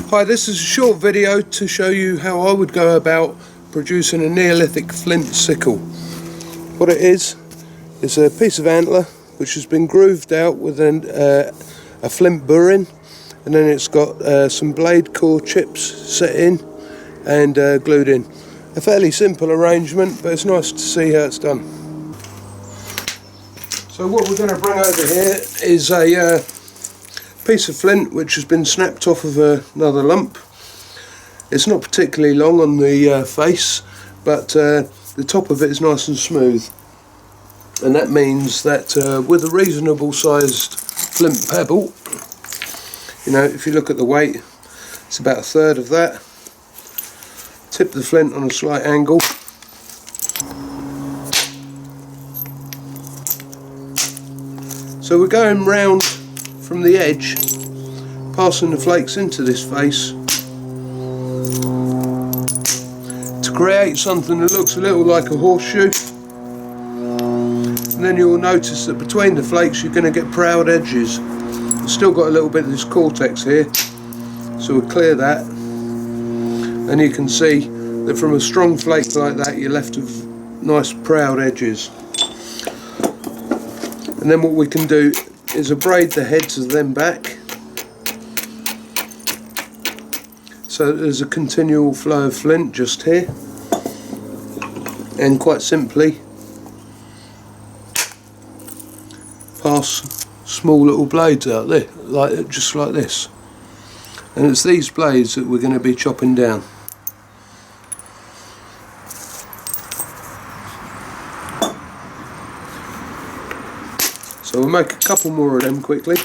Hi, this is a short video to show you how I would go about producing a Neolithic flint sickle. What it is a piece of antler which has been grooved out with a flint burin, and then it's got some blade core chips set in and glued in. A fairly simple arrangement, but it's nice to see how it's done. So what we're going to bring over here is a piece of flint which has been snapped off of another lump. It's not particularly long on the face, but the top of it is nice and smooth, and that means that with a reasonable sized flint pebble, you know, if you look at the weight, it's about a third of that. Tip the flint on a slight angle, so we're going round from the edge, passing the flakes into this face to create something that looks a little like a horseshoe. And then you'll notice that between the flakes you're going to get proud edges. It's still got a little bit of this cortex here, so we'll clear that, and you can see that from a strong flake like that you're left with nice proud edges. And then what we can do is abrade the heads of them back so that there's a continual flow of flint just here, and quite simply pass small little blades out there, just like this, and it's these blades that we're going to be chopping down. So we'll make a couple more of them quickly.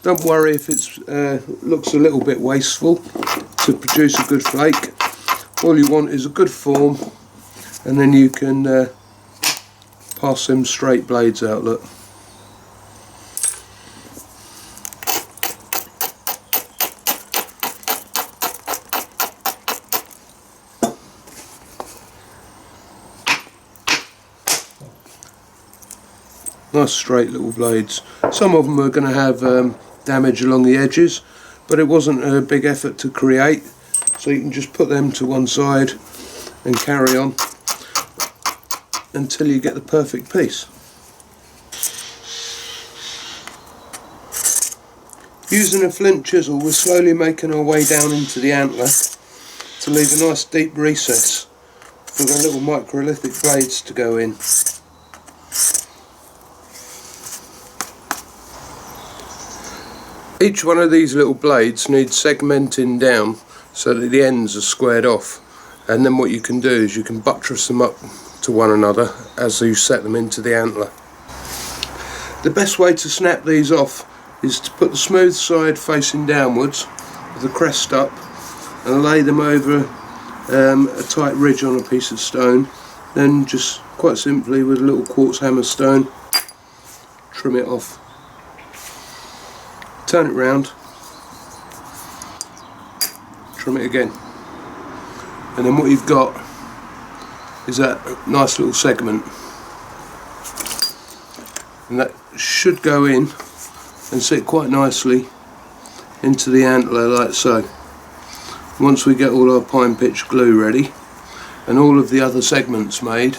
Don't worry if it looks a little bit wasteful to produce a good flake. All you want is a good form, and then you can pass them straight blades out. Look. Nice straight little blades. Some of them are going to have damage along the edges, but it wasn't a big effort to create, so you can just put them to one side and carry on until you get the perfect piece. Using a flint chisel, we're slowly making our way down into the antler to leave a nice deep recess for the little microlithic blades to go in. Each one of these little blades needs segmenting down so that the ends are squared off, and then what you can do is you can buttress them up to one another as you set them into the antler. The best way to snap these off is to put the smooth side facing downwards with the crest up and lay them over a tight ridge on a piece of stone. Then just quite simply with a little quartz hammer stone trim it off. Turn it round, trim it again, and then what you've got is that nice little segment, and that should go in and sit quite nicely into the antler like so. Once we get all our pine pitch glue ready and all of the other segments made,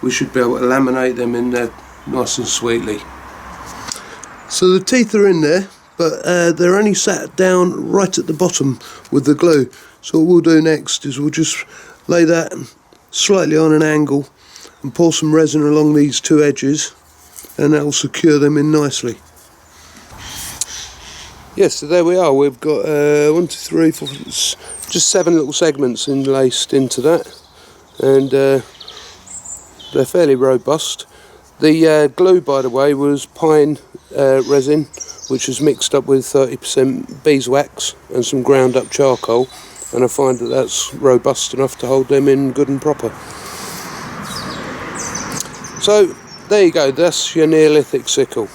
we should be able to laminate them in there nice and sweetly. So the teeth are in there, but they're only sat down right at the bottom with the glue. So what we'll do next is we'll just lay that slightly on an angle and pour some resin along these two edges, and that will secure them in nicely. Yes, so there we are. We've got 1, 2, 3, 4, just 7 little segments enlaced into that, and they're fairly robust. The glue, by the way, was pine resin, which is mixed up with 30% beeswax and some ground up charcoal, and I find that that's robust enough to hold them in good and proper. So there you go, that's your Neolithic sickle.